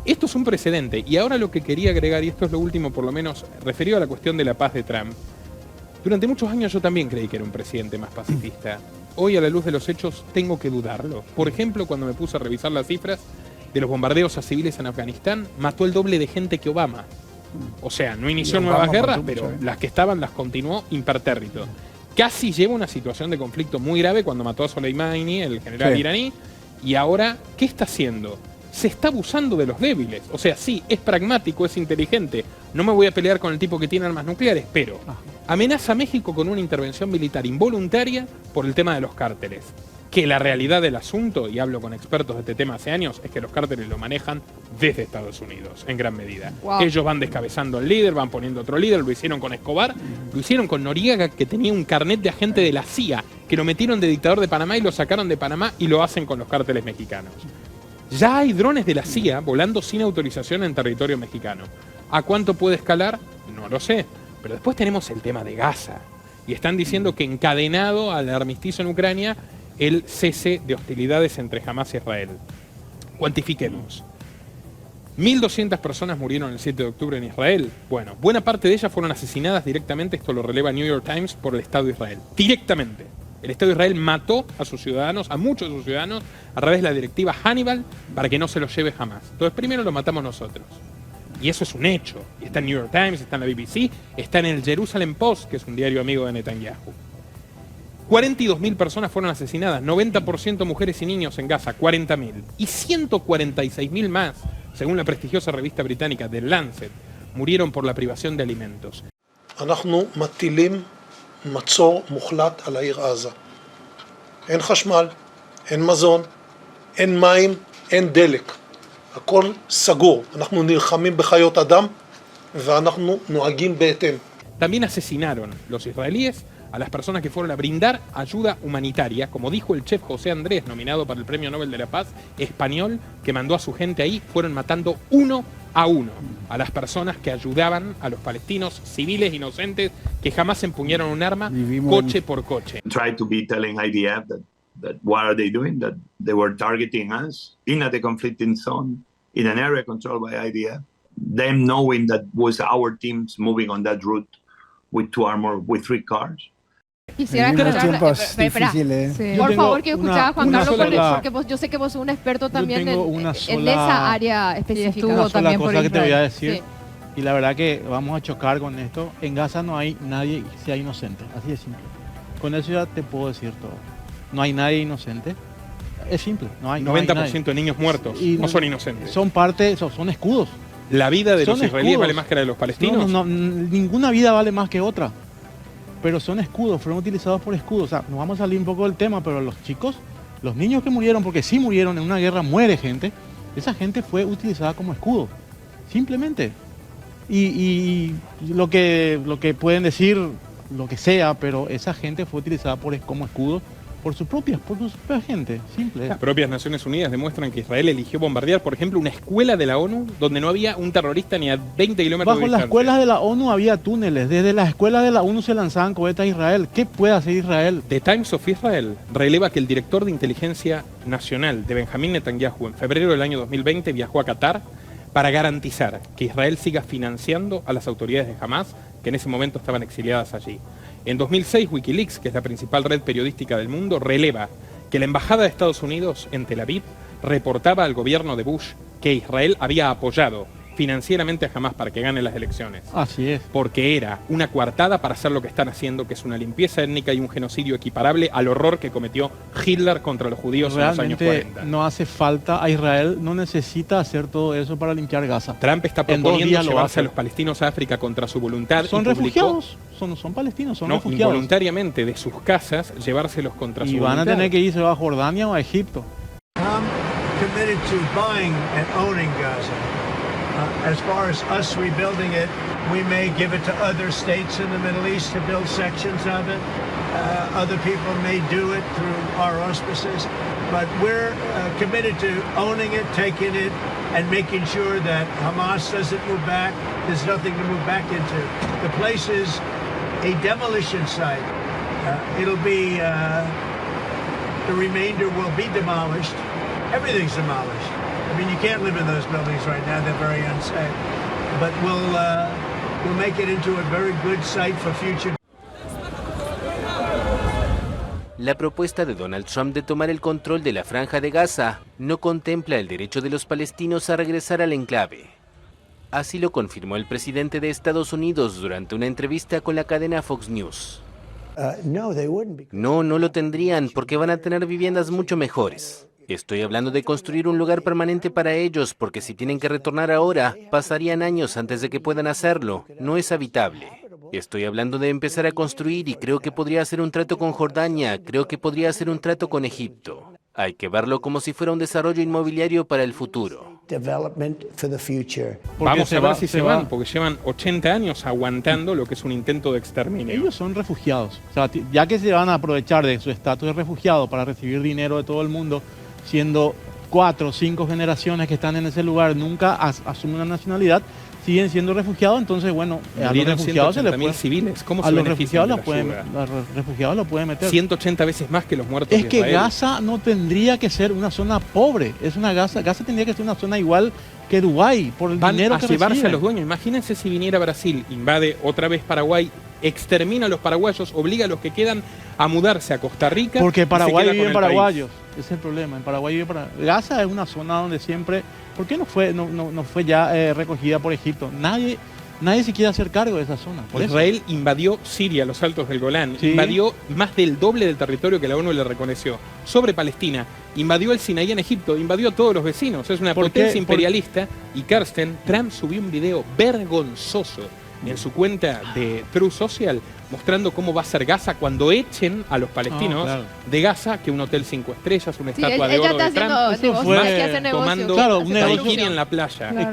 Esto es un precedente. Y ahora lo que quería agregar, y esto es lo último por lo menos referido a la cuestión de la paz de Trump. Durante muchos años yo también creí que era un presidente más pacifista. Hoy, a la luz de los hechos, tengo que dudarlo. Por ejemplo, cuando me puse a revisar las cifras de los bombardeos a civiles en Afganistán, mató el doble de gente que Obama. O sea, no inició nuevas guerras, pero las que estaban las continuó impertérrito. Casi lleva una situación de conflicto muy grave cuando mató a Soleimani, el general iraní. Y ahora, ¿qué está haciendo? Se está abusando de los débiles. O sea, sí, es pragmático, es inteligente. No me voy a pelear con el tipo que tiene armas nucleares, pero amenaza a México con una intervención militar involuntaria por el tema de los cárteles. Que la realidad del asunto, y hablo con expertos de este tema hace años, es que los cárteles lo manejan desde Estados Unidos, en gran medida. Ellos van descabezando al líder, van poniendo otro líder, lo hicieron con Escobar, lo hicieron con Noriega, que tenía un carnet de agente de la CIA, que lo metieron de dictador de Panamá y lo sacaron de Panamá, y lo hacen con los cárteles mexicanos. Ya hay drones de la CIA volando sin autorización en territorio mexicano. ¿A cuánto puede escalar? No lo sé. Pero después tenemos el tema de Gaza. Y están diciendo que encadenado al armisticio en Ucrania, el cese de hostilidades entre Hamás y Israel. Cuantifiquemos. 1.200 personas murieron el 7 de octubre en Israel. Bueno, buena parte de ellas fueron asesinadas directamente, esto lo releva New York Times, por el Estado de Israel. Directamente. El Estado de Israel mató a sus ciudadanos, a muchos de sus ciudadanos, a través de la directiva Hannibal para que no se los lleve jamás. Entonces primero lo matamos nosotros. Y eso es un hecho. Y está en New York Times, está en la BBC, está en el Jerusalem Post, que es un diario amigo de Netanyahu. 42.000 personas fueron asesinadas, 90% mujeres y niños en Gaza, 40.000. Y 146.000 más, según la prestigiosa revista británica The Lancet, murieron por la privación de alimentos. מצור מוחלט על העיר עזה. אין חשמל, אין מזון, אין מים, אין דלק. הכל סגור. אנחנו נלחמים בחיות אדם ואנחנו נוהגים בהתאם. También asesinaron los israelíes a las personas que fueron a brindar ayuda humanitaria, como dijo el chef José Andrés, nominado para el Premio Nobel de la Paz, español, que mandó a su gente ahí, fueron matando uno a uno a las personas que ayudaban a los palestinos civiles inocentes que jamás empuñaron un arma, coche por coche. Try to be telling IDF that what are they doing, that they were targeting us in a conflicting zone, in an area controlled by IDF, them knowing that was our teams moving on that route with 2 armor, with 3 cars. Quisiera escuchar, por favor, que escuchaba a Juan Carlos, porque yo sé que vos sos un experto también en esa área específica. Una sola cosa que te voy a decir, y la verdad que vamos a chocar con esto. En Gaza no hay nadie que sea inocente, así de simple. Con eso ya te puedo decir todo. No hay nadie inocente. Es simple, no hay 90% de niños muertos no son inocentes. Son parte, son escudos. ¿La vida de los israelíes vale más que la de los palestinos? No, ninguna vida vale más que otra. Pero son escudos, fueron utilizados por escudos. O sea, nos vamos a salir un poco del tema, pero los chicos, los niños que murieron, porque sí murieron en una guerra, muere gente, esa gente fue utilizada como escudo, simplemente. Y lo que pueden decir, lo que sea, pero esa gente fue utilizada como escudo por su propia gente, simple. Las propias Naciones Unidas demuestran que Israel eligió bombardear, por ejemplo, una escuela de la ONU donde no había un terrorista ni a 20 kilómetros de distancia. Bajo las escuelas de la ONU había túneles. Desde las escuelas de la ONU se lanzaban cohetes a Israel. ¿Qué puede hacer Israel? The Times of Israel releva que el director de inteligencia nacional de Benjamín Netanyahu en febrero del año 2020 viajó a Qatar para garantizar que Israel siga financiando a las autoridades de Hamás, que en ese momento estaban exiliadas allí. En 2006, Wikileaks, que es la principal red periodística del mundo, releva que la Embajada de Estados Unidos en Tel Aviv reportaba al gobierno de Bush que Israel había apoyado financieramente a Hamás para que gane las elecciones. Así es. Porque era una coartada para hacer lo que están haciendo, que es una limpieza étnica y un genocidio equiparable al horror que cometió Hitler contra los judíos realmente en los años 40. No hace falta, a Israel no necesita hacer todo eso para limpiar Gaza. Trump está proponiendo llevarse a los palestinos a África contra su voluntad. Son refugiados, son palestinos, son refugiados. Involuntariamente de sus casas, llevárselos contra su voluntad. Y van a tener que irse a Jordania o a Egipto. I'm committed to buying and owning Gaza. As far as us rebuilding it, we may give it to other states in the Middle East to build sections of it. Other people may do it through our auspices. But we're committed to owning it, taking it, and making sure that Hamas doesn't move back. There's nothing to move back into. The place is a demolition site. It'll be, the remainder will be demolished. Everything's demolished. mean, you can't live in those buildings right now. They're very unsafe. But we'll make it into a very good site for future. La propuesta de Donald Trump de tomar el control de la Franja de Gaza no contempla el derecho de los palestinos a regresar al enclave. Así lo confirmó el presidente de Estados Unidos durante una entrevista con la cadena Fox News. No lo tendrían porque van a tener viviendas mucho mejores. Estoy hablando de construir un lugar permanente para ellos porque si tienen que retornar ahora, pasarían años antes de que puedan hacerlo. No es habitable. Estoy hablando de empezar a construir y creo que podría hacer un trato con Jordania, creo que podría hacer un trato con Egipto. Hay que verlo como si fuera un desarrollo inmobiliario para el futuro. Vamos a ver si se van, porque llevan 80 años aguantando lo que es un intento de exterminio. Ellos son refugiados. O sea, ya que se van a aprovechar de su estatus de refugiado para recibir dinero de todo el mundo, siendo 4 o 5 generaciones que están en ese lugar, nunca asumen una nacionalidad, siguen siendo refugiados, entonces bueno, a los refugiados se les puede, civiles. ¿Cómo a se los benefician refugiados los pueden meter. 180 veces más que los muertos Es de que Israel. Gaza no tendría que ser una zona pobre, Gaza tendría que ser una zona igual que Dubái, por el dinero que llevarse reciben. a los dueños. Imagínense si viniera Brasil, invade otra vez Paraguay, extermina a los paraguayos, obliga a los que quedan a mudarse a Costa Rica. Porque Paraguay viven paraguayos, país. ese es el problema. En Paraguay vive Gaza es una zona donde siempre, ¿por qué no fue ya recogida por Egipto? Nadie se quiere hacer cargo de esa zona. Israel invadió Siria, los Altos del Golán, invadió más del doble del territorio que la ONU le reconoció. Sobre Palestina, invadió el Sinaí en Egipto, invadió a todos los vecinos. Es una potencia imperialista. Y Trump subió un video vergonzoso en su cuenta de Truth Social mostrando cómo va a ser Gaza cuando echen a los palestinos de Gaza, que un hotel 5 estrellas, una estatua de oro de Trump, tomando un daiquiri en la playa. Claro.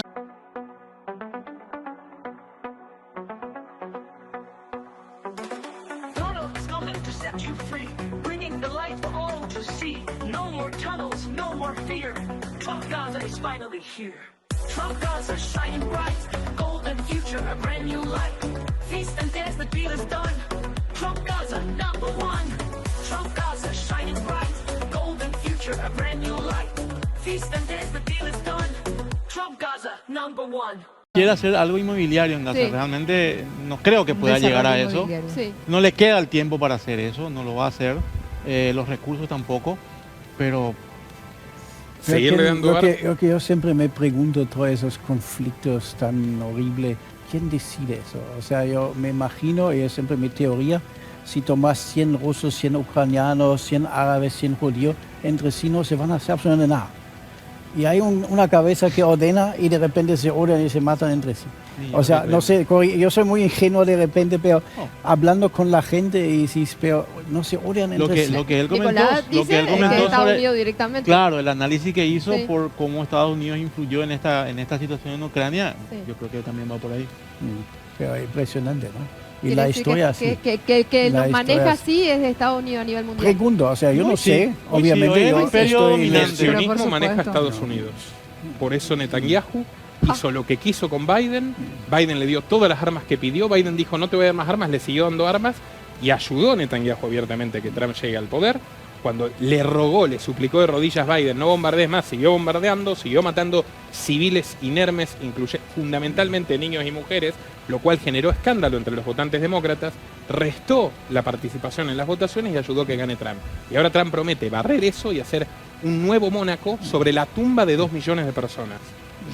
Trump Gaza shining bright, golden future, a brand new light. Feast and dance, the deal is done. Trump Gaza, #1. Trump Gaza shining bright, golden future, a brand new light. Feast and dance, the deal is done. Trump Gaza, #1. Quiere hacer algo inmobiliario en Gaza, realmente no creo que pueda llegar a eso. No le queda el tiempo para hacer eso, no lo va a hacer, los recursos tampoco, pero lo que yo siempre me pregunto, todos esos conflictos tan horribles, ¿quién decide eso? O sea, yo me imagino, y es siempre mi teoría, si tomas 100 rusos, 100 ucranianos, 100 árabes, 100 judíos, entre sí no se van a hacer absolutamente nada. Y hay una cabeza que ordena y de repente se odian y se matan entre sí. O sea, no sé, yo soy muy ingenuo de repente, pero hablando con la gente y sí, pero no se odian entre sí. Lo que él comentó, dice que Estados Unidos directamente. Claro, el análisis que hizo por cómo Estados Unidos influyó en esta situación en Ucrania, yo creo que también va por ahí. Pero impresionante, ¿no? Y la historia que nos maneja así es de Estados Unidos a nivel mundial. Pregunto, o sea, yo no sé, obviamente. El sionismo maneja a Estados Unidos. Por eso Netanyahu hizo lo que quiso con Biden. Biden le dio todas las armas que pidió. Biden dijo, no te voy a dar más armas, le siguió dando armas. Y ayudó a Netanyahu abiertamente que Trump llegue al poder. Cuando le rogó, le suplicó de rodillas Biden, no bombardees más, siguió bombardeando, siguió matando civiles inermes, fundamentalmente niños y mujeres, lo cual generó escándalo entre los votantes demócratas, restó la participación en las votaciones y ayudó a que gane Trump. Y ahora Trump promete barrer eso y hacer un nuevo Mónaco sobre la tumba de 2 millones de personas.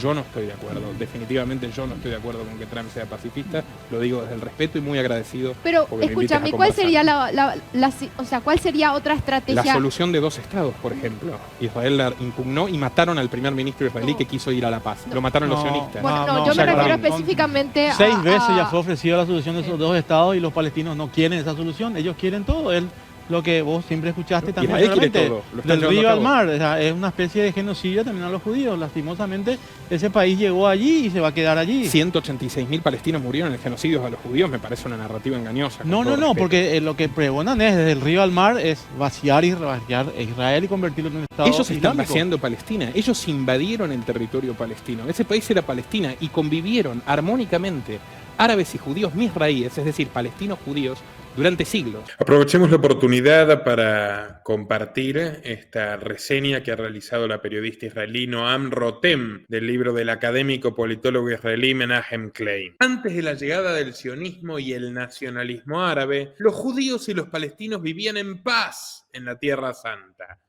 Yo no estoy de acuerdo, definitivamente yo no estoy de acuerdo con que Trump sea pacifista, lo digo desde el respeto y muy agradecido. Pero escúchame, ¿cuál sería cuál sería otra estrategia? La solución de 2 estados, por ejemplo. Israel la impugnó y mataron al primer ministro israelí que quiso ir a la paz. Lo mataron los sionistas. Bueno, yo me refiero específicamente a... 6 veces ya fue ofrecida la solución de esos 2 estados y los palestinos no quieren esa solución, ellos quieren todo. Lo que vos siempre escuchaste también del río al mar, o sea, es una especie de genocidio también a los judíos. Lastimosamente ese país llegó allí y se va a quedar allí. 186.000 palestinos murieron en el genocidio a los judíos, me parece una narrativa engañosa. No, porque lo que pregonan es desde el río al mar es vaciar Israel y convertirlo en un estado Ellos están vaciando Palestina, ellos invadieron el territorio palestino, ese país era Palestina y convivieron armónicamente árabes y judíos misraíes, es decir, palestinos judíos, durante siglos. Aprovechemos la oportunidad para compartir esta reseña que ha realizado la periodista israelí Noam Rotem del libro del académico politólogo israelí Menachem Klein. Antes de la llegada del sionismo y el nacionalismo árabe, los judíos y los palestinos vivían en paz en la Tierra Santa,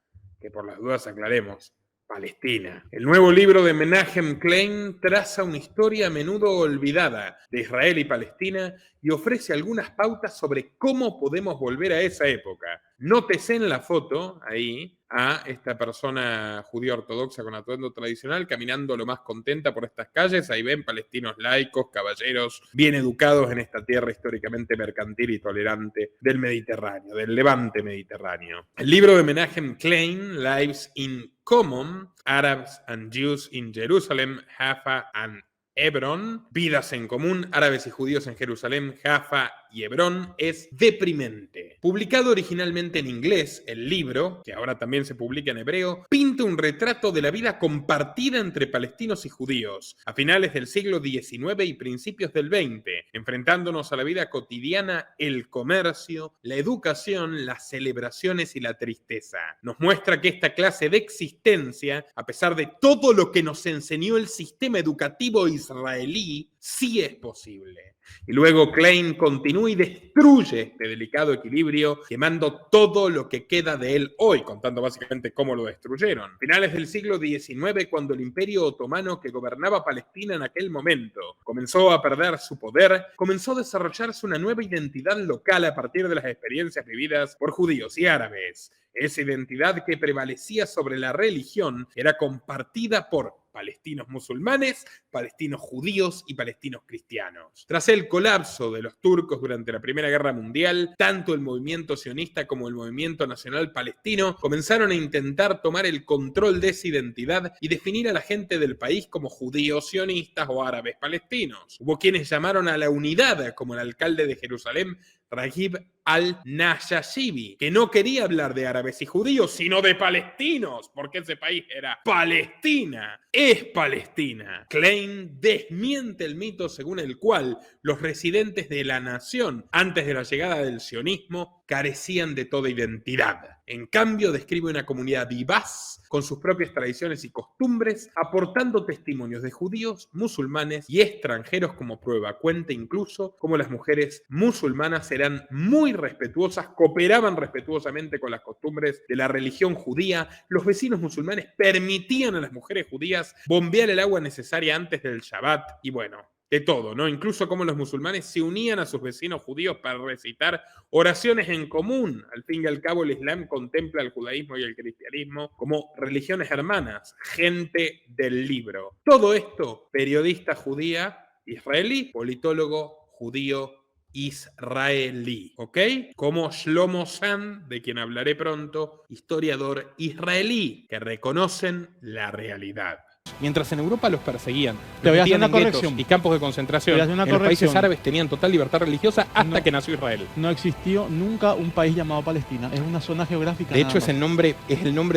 que por las dudas aclaremos, Palestina. El nuevo libro de Menachem Klein traza una historia a menudo olvidada de Israel y Palestina y ofrece algunas pautas sobre cómo podemos volver a esa época. Nótese en la foto, ahí, a esta persona judía ortodoxa con atuendo tradicional caminando lo más contenta por estas calles. Ahí ven palestinos laicos, caballeros, bien educados en esta tierra históricamente mercantil y tolerante del Mediterráneo, del levante mediterráneo. El libro de Menachem Klein, Lives in Common, Arabs and Jews in Jerusalem, Jaffa and Hebron, Vidas en Común, Árabes y Judíos en Jerusalén, Jaffa y Hebrón, es deprimente. Publicado originalmente en inglés, el libro, que ahora también se publica en hebreo, pinta un retrato de la vida compartida entre palestinos y judíos a finales del siglo XIX y principios del XX, enfrentándonos a la vida cotidiana, el comercio, la educación, las celebraciones y la tristeza. Nos muestra que esta clase de existencia, a pesar de todo lo que nos enseñó el sistema educativo israelí, sí es posible. Y luego Klein continúa y destruye este delicado equilibrio, quemando todo lo que queda de él hoy, contando básicamente cómo lo destruyeron. Finales del siglo XIX, cuando el Imperio Otomano que gobernaba Palestina en aquel momento comenzó a perder su poder, comenzó a desarrollarse una nueva identidad local a partir de las experiencias vividas por judíos y árabes. Esa identidad que prevalecía sobre la religión era compartida por palestinos musulmanes, palestinos judíos y palestinos cristianos. Tras el colapso de los turcos durante la Primera Guerra Mundial, tanto el movimiento sionista como el movimiento nacional palestino comenzaron a intentar tomar el control de esa identidad y definir a la gente del país como judíos sionistas o árabes palestinos. Hubo quienes llamaron a la unidad, como el alcalde de Jerusalén, Raghib al-Nashashibi, que no quería hablar de árabes y judíos, sino de palestinos, porque ese país era Palestina, es Palestina. Klein desmiente el mito según el cual los residentes de la nación, antes de la llegada del sionismo, carecían de toda identidad. En cambio, describe una comunidad vivaz, con sus propias tradiciones y costumbres, aportando testimonios de judíos, musulmanes y extranjeros como prueba. Cuenta incluso cómo las mujeres musulmanas eran muy respetuosas, cooperaban respetuosamente con las costumbres de la religión judía. Los vecinos musulmanes permitían a las mujeres judías bombear el agua necesaria antes del Shabbat y bueno, de todo, ¿no? Incluso cómo los musulmanes se unían a sus vecinos judíos para recitar oraciones en común. Al fin y al cabo, el Islam contempla el judaísmo y el cristianismo como religiones hermanas, gente del libro. Todo esto, periodista judía, israelí, politólogo judío israelí, ¿ok? Como Shlomo Sand, de quien hablaré pronto, historiador israelí, que reconocen la realidad. Mientras en Europa los perseguían, te voy a hacer una corrección. Y campos de concentración, en los países árabes tenían total libertad religiosa hasta que nació Israel. No existió nunca un país llamado Palestina, es una zona geográfica. De hecho, es el nombre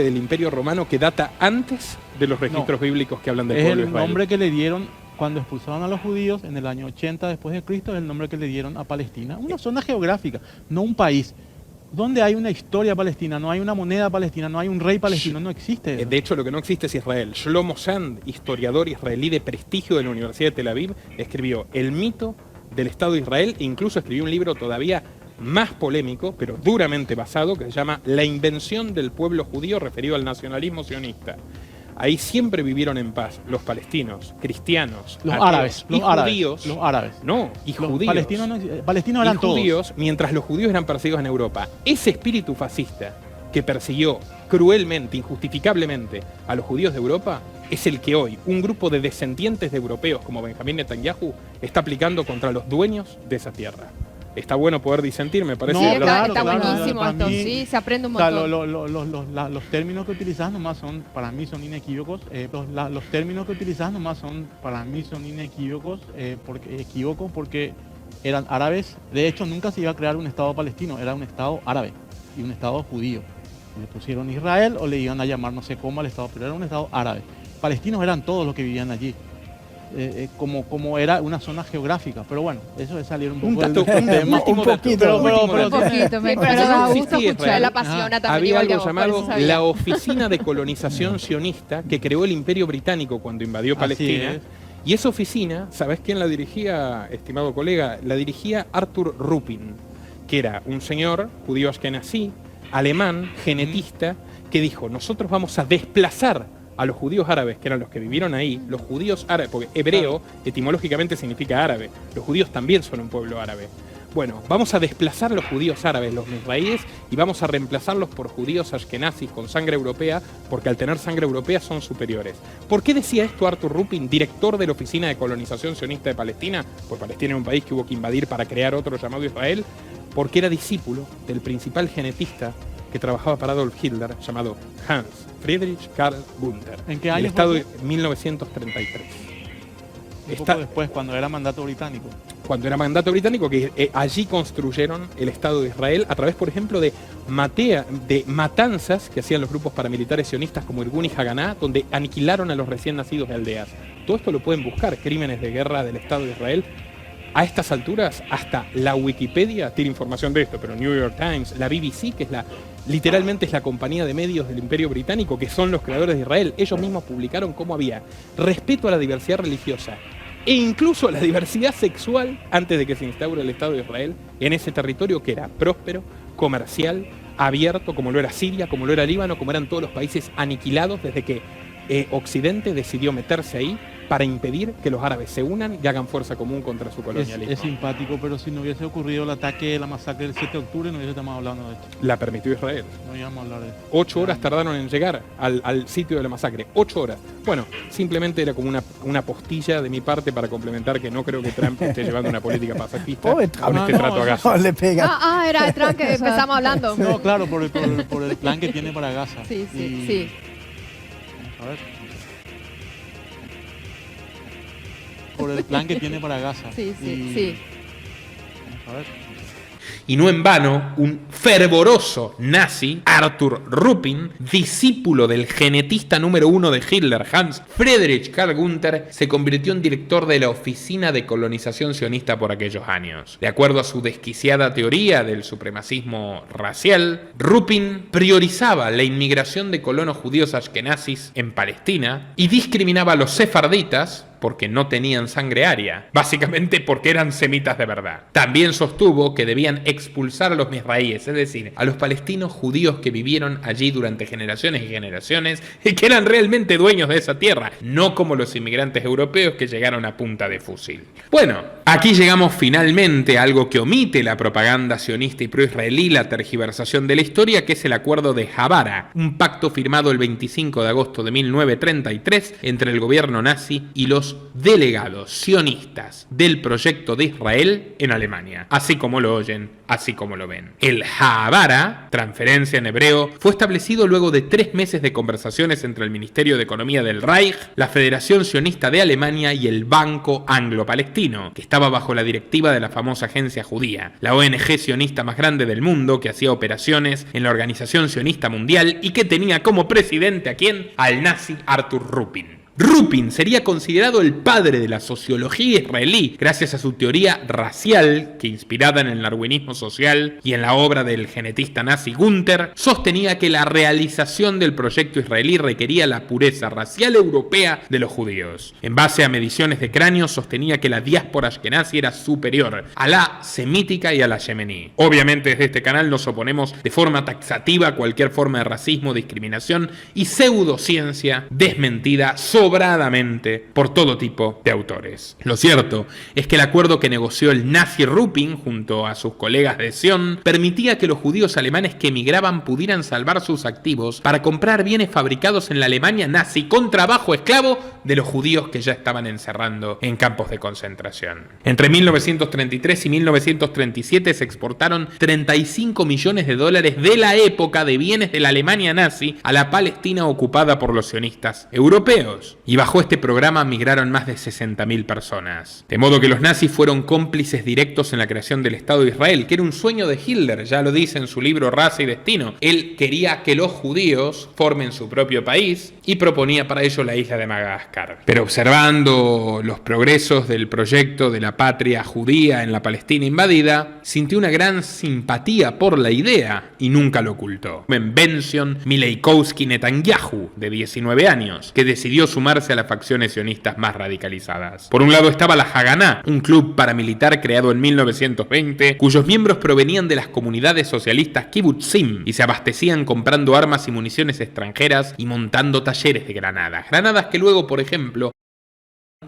del Imperio Romano que data antes de los registros bíblicos que hablan del pueblo de Israel. Es el nombre que le dieron cuando expulsaron a los judíos en el año 80 después de Cristo, es el nombre que le dieron a Palestina. Una zona geográfica, no un país. ¿Dónde hay una historia palestina? No hay una moneda palestina, no hay un rey palestino, no existe. De hecho, lo que no existe es Israel. Shlomo Sand, historiador israelí de prestigio de la Universidad de Tel Aviv, escribió El mito del Estado de Israel e incluso escribió un libro todavía más polémico, pero duramente basado, que se llama La invención del pueblo judío, referido al nacionalismo sionista. Ahí siempre vivieron en paz los palestinos, cristianos, los árabes, y judíos. Los árabes. No, y judíos. Palestinos eran todos. Judíos, mientras los judíos eran perseguidos en Europa. Ese espíritu fascista que persiguió cruelmente, injustificablemente a los judíos de Europa, es el que hoy un grupo de descendientes de europeos como Benjamín Netanyahu está aplicando contra los dueños de esa tierra. Está bueno poder disentir, me parece. Sí, está buenísimo esto, sí, se aprende un montón. Los términos que utilizás nomás son, para mí son inequívocos. Los términos que utilizás nomás son, para mí son inequívocos, porque eran árabes. De hecho, nunca se iba a crear un Estado palestino, era un Estado árabe y un Estado judío. Le pusieron Israel o le iban a llamar no sé cómo al Estado, pero era un Estado árabe. Palestinos eran todos los que vivían allí. como era una zona geográfica. Pero bueno, eso es salir un poco Un dato, del tema. un poquito. Pero da gusto escuchar, la apasiona también. Había algo llamado la Oficina de Colonización Sionista que creó el Imperio Británico cuando invadió Palestina. Y esa oficina, ¿sabés quién la dirigía, estimado colega? La dirigía Arthur Ruppin, que era un señor judío ashkenazí, alemán, genetista, que dijo, nosotros vamos a desplazar a los judíos árabes, que eran los que vivieron ahí, los judíos árabes, porque hebreo etimológicamente significa árabe, los judíos también son un pueblo árabe. Bueno, vamos a desplazar a los judíos árabes, los misraíes, y vamos a reemplazarlos por judíos ashkenazis con sangre europea, porque al tener sangre europea son superiores. ¿Por qué decía esto Arthur Ruppin, director de la Oficina de Colonización Sionista de Palestina? Pues Palestina era un país que hubo que invadir para crear otro llamado Israel, porque era discípulo del principal genetista que trabajaba para Adolf Hitler, llamado Hans Friedrich Karl Gunther. ¿En qué año? El Estado de 1933. Un poco después, cuando era mandato británico. Cuando era mandato británico, que allí construyeron el Estado de Israel a través, por ejemplo, de matanzas que hacían los grupos paramilitares sionistas como Irgun y Haganá, donde aniquilaron a los recién nacidos de aldeas. Todo esto lo pueden buscar, crímenes de guerra del Estado de Israel. A estas alturas, hasta la Wikipedia tiene información de esto, pero New York Times, la BBC, que es literalmente es la compañía de medios del Imperio Británico, que son los creadores de Israel, ellos mismos publicaron cómo había respeto a la diversidad religiosa e incluso a la diversidad sexual antes de que se instaure el Estado de Israel en ese territorio que era próspero, comercial, abierto, como lo era Siria, como lo era Líbano, como eran todos los países aniquilados desde que Occidente decidió meterse ahí para impedir que los árabes se unan y hagan fuerza común contra su colonialismo. Es simpático, pero si no hubiese ocurrido el ataque, la masacre del 7 de octubre, no hubiésemos hablando de esto. La permitió Israel. No íbamos a hablar de esto. 8 horas tardaron en llegar al sitio de la masacre. 8 horas. Bueno, simplemente era como una postilla de mi parte para complementar que no creo que Trump esté llevando una política pacifista con este trato a Gaza. Le pega. Era el Trump que empezamos hablando. No, claro, por el plan que tiene para Gaza. Sí. A ver. Por el plan que tiene para Gaza. Sí. A ver. Y no en vano, un fervoroso nazi, Arthur Ruppin, discípulo del genetista número 1 de Hitler, Hans Friedrich Karl Gunther, se convirtió en director de la Oficina de Colonización Sionista por aquellos años. De acuerdo a su desquiciada teoría del supremacismo racial, Ruppin priorizaba la inmigración de colonos judíos ashkenazis en Palestina y discriminaba a los sefarditas porque no tenían sangre aria, básicamente porque eran semitas de verdad. También sostuvo que debían expulsar a los misraíes, es decir, a los palestinos judíos que vivieron allí durante generaciones y generaciones y que eran realmente dueños de esa tierra, no como los inmigrantes europeos que llegaron a punta de fusil. Bueno, aquí llegamos finalmente a algo que omite la propaganda sionista y pro-israelí, la tergiversación de la historia, que es el Acuerdo de Havara, un pacto firmado el 25 de agosto de 1933 entre el gobierno nazi y los delegados sionistas del proyecto de Israel en Alemania, así como lo oyen, así como lo ven. El Havara, transferencia en hebreo, fue establecido luego de 3 meses de conversaciones entre el Ministerio de Economía del Reich, la Federación Sionista de Alemania y el Banco Anglo-Palestino, que estaba bajo la directiva de la famosa Agencia Judía, la ONG sionista más grande del mundo que hacía operaciones en la Organización Sionista Mundial y que tenía como presidente ¿a quién? Al nazi Arthur Ruppin. Ruppin sería considerado el padre de la sociología israelí gracias a su teoría racial, que inspirada en el darwinismo social y en la obra del genetista nazi Gunther, sostenía que la realización del proyecto israelí requería la pureza racial europea de los judíos. En base a mediciones de cráneos, sostenía que la diáspora ashkenazi era superior a la semítica y a la yemení. Obviamente desde este canal nos oponemos de forma taxativa a cualquier forma de racismo, discriminación y pseudociencia desmentida sobradamente por todo tipo de autores. Lo cierto es que el acuerdo que negoció el nazi Ruppin junto a sus colegas de Sion permitía que los judíos alemanes que emigraban pudieran salvar sus activos para comprar bienes fabricados en la Alemania nazi con trabajo esclavo de los judíos que ya estaban encerrando en campos de concentración. Entre 1933 y 1937 se exportaron $35 millones de la época de bienes de la Alemania nazi a la Palestina ocupada por los sionistas europeos. y bajo este programa migraron más de 60.000 personas. De modo que los nazis fueron cómplices directos en la creación del Estado de Israel, que era un sueño de Hitler, ya lo dice en su libro Raza y Destino. Él quería que los judíos formen su propio país y proponía para ello la isla de Madagascar. Pero observando los progresos del proyecto de la patria judía en la Palestina invadida, sintió una gran simpatía por la idea y nunca lo ocultó. Benzion Mileikowski Netanyahu, de 19 años, que decidió sumarse a las facciones sionistas más radicalizadas. Por un lado estaba la Haganá, un club paramilitar creado en 1920, cuyos miembros provenían de las comunidades socialistas kibbutzim y se abastecían comprando armas y municiones extranjeras y montando talleres de granadas. Granadas que luego, por ejemplo,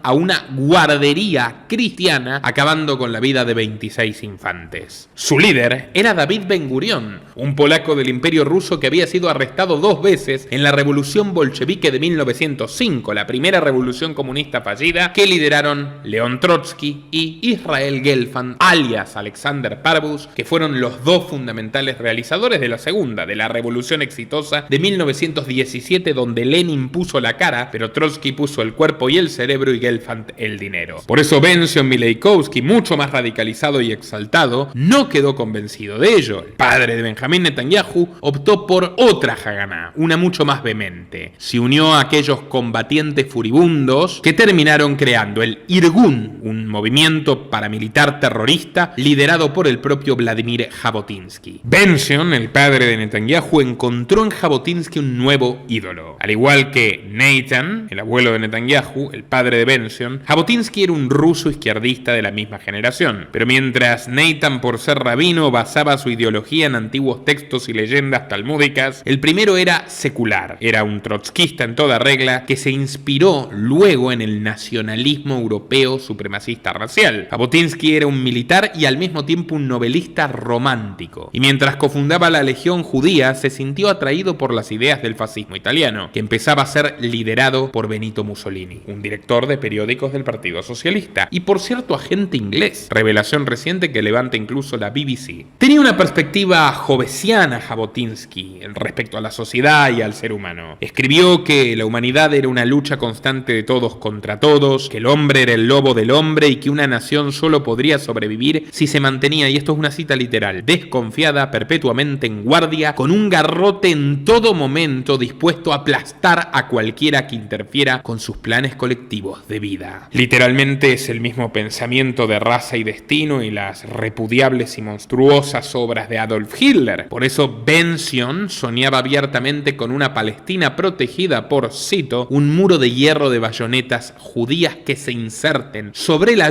a una guardería cristiana, acabando con la vida de 26 infantes. Su líder era David Ben-Gurión, un polaco del Imperio Ruso que había sido arrestado 2 veces en la Revolución Bolchevique de 1905, la primera revolución comunista fallida que lideraron León Trotsky y Israel Gelfand, alias Alexander Parvus, que fueron los 2 fundamentales realizadores de la segunda, de la revolución exitosa de 1917, donde Lenin puso la cara, pero Trotsky puso el cuerpo y el cerebro y Gelfand el dinero. Por eso Benzion Mileikowski, mucho más radicalizado y exaltado, no quedó convencido de ello. El padre de Benjamín Netanyahu optó por otra Haganá, una mucho más vehemente. Se unió a aquellos combatientes furibundos que terminaron creando el Irgun, un movimiento paramilitar terrorista liderado por el propio Vladimir Jabotinsky. Benzion, el padre de Netanyahu, encontró en Jabotinsky un nuevo ídolo. Al igual que Natan, el abuelo de Netanyahu, el padre de Benzion, Jabotinsky era un ruso izquierdista de la misma generación. Pero mientras Natan, por ser rabino, basaba su ideología en antiguos textos y leyendas talmúdicas, el primero era secular. Era un trotskista en toda regla que se inspiró luego en el nacionalismo europeo supremacista racial. Jabotinsky era un militar y al mismo tiempo un novelista romántico. Y mientras cofundaba la Legión Judía, se sintió atraído por las ideas del fascismo italiano, que empezaba a ser liderado por Benito Mussolini, un director de periódicos del Partido Socialista y, por cierto, agente inglés, revelación reciente que levanta incluso la BBC. Tenía una perspectiva jovesiana Jabotinsky respecto a la sociedad y al ser humano. Escribió que la humanidad era una lucha constante de todos contra todos, que el hombre era el lobo del hombre y que una nación solo podría sobrevivir si se mantenía, y esto es una cita literal, desconfiada, perpetuamente en guardia, con un garrote en todo momento dispuesto a aplastar a cualquiera que interfiera con sus planes colectivos de vida. Literalmente es el mismo pensamiento de Raza y Destino y las repudiables y monstruosas obras de Adolf Hitler. Por eso Benzion soñaba abiertamente con una Palestina protegida por, cito, un muro de hierro de bayonetas judías que se inserten sobre la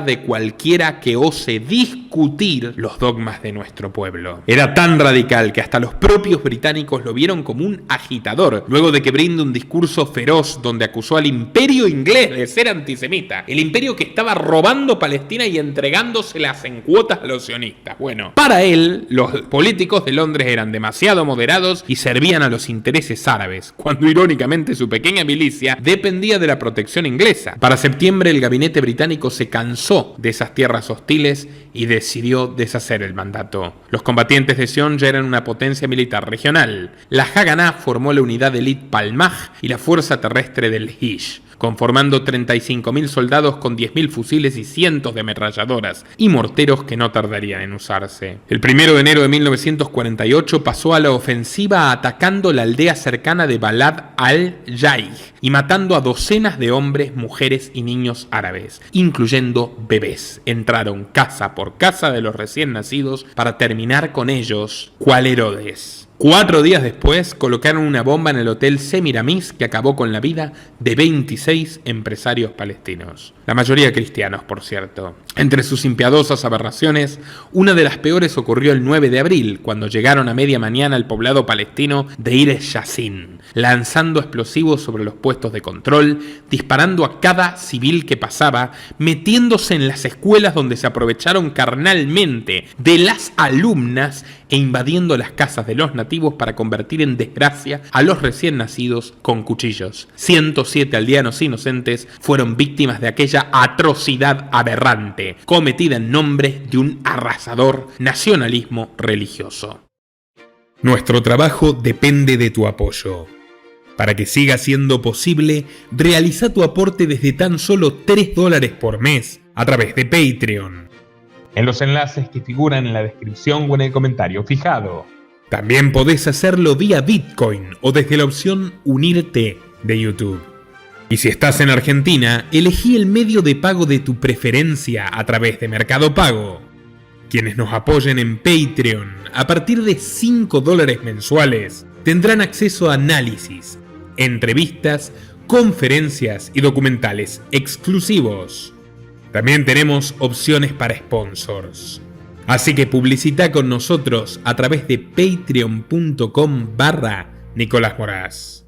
de cualquiera que ose discutir los dogmas de nuestro pueblo. Era tan radical que hasta los propios británicos lo vieron como un agitador, luego de que brinde un discurso feroz donde acusó al imperio inglés de ser antisemita, el imperio que estaba robando Palestina y entregándoselas en cuotas a los sionistas. Bueno, para él, los políticos de Londres eran demasiado moderados y servían a los intereses árabes, cuando irónicamente su pequeña milicia dependía de la protección inglesa. Para septiembre, el gabinete británico se cansó de esas tierras hostiles y decidió deshacer el mandato. Los combatientes de Sion ya eran una potencia militar regional. La Haganá formó la unidad élite Palmaj y la fuerza terrestre del Hish, conformando 35.000 soldados con 10.000 fusiles y cientos de ametralladoras y morteros que no tardarían en usarse. El 1 de enero de 1948 pasó a la ofensiva atacando la aldea cercana de Balad al-Jaig y matando a docenas de hombres, mujeres y niños árabes, incluyendo bebés. Entraron casa por casa de los recién nacidos para terminar con ellos, cual Herodes. 4 días después colocaron una bomba en el hotel Semiramis que acabó con la vida de 26 empresarios palestinos, la mayoría cristianos, por cierto. Entre sus impiadosas aberraciones, una de las peores ocurrió el 9 de abril, cuando llegaron a media mañana al poblado palestino de Ir el-Yassin, lanzando explosivos sobre los puestos de control, disparando a cada civil que pasaba, metiéndose en las escuelas donde se aprovecharon carnalmente de las alumnas e invadiendo las casas de los nativos para convertir en desgracia a los recién nacidos con cuchillos. 107 aldeanos inocentes fueron víctimas de aquella atrocidad aberrante, cometida en nombre de un arrasador nacionalismo religioso. Nuestro trabajo depende de tu apoyo. Para que siga siendo posible, realiza tu aporte desde tan solo $3 por mes a través de Patreon, en los enlaces que figuran en la descripción o en el comentario fijado. También podés hacerlo vía Bitcoin o desde la opción Unirte de YouTube. Y si estás en Argentina, elegí el medio de pago de tu preferencia a través de Mercado Pago. Quienes nos apoyen en Patreon a partir de $5 mensuales tendrán acceso a análisis, entrevistas, conferencias y documentales exclusivos. También tenemos opciones para sponsors. Así que publicita con nosotros a través de patreon.com/Nicolás Moraz.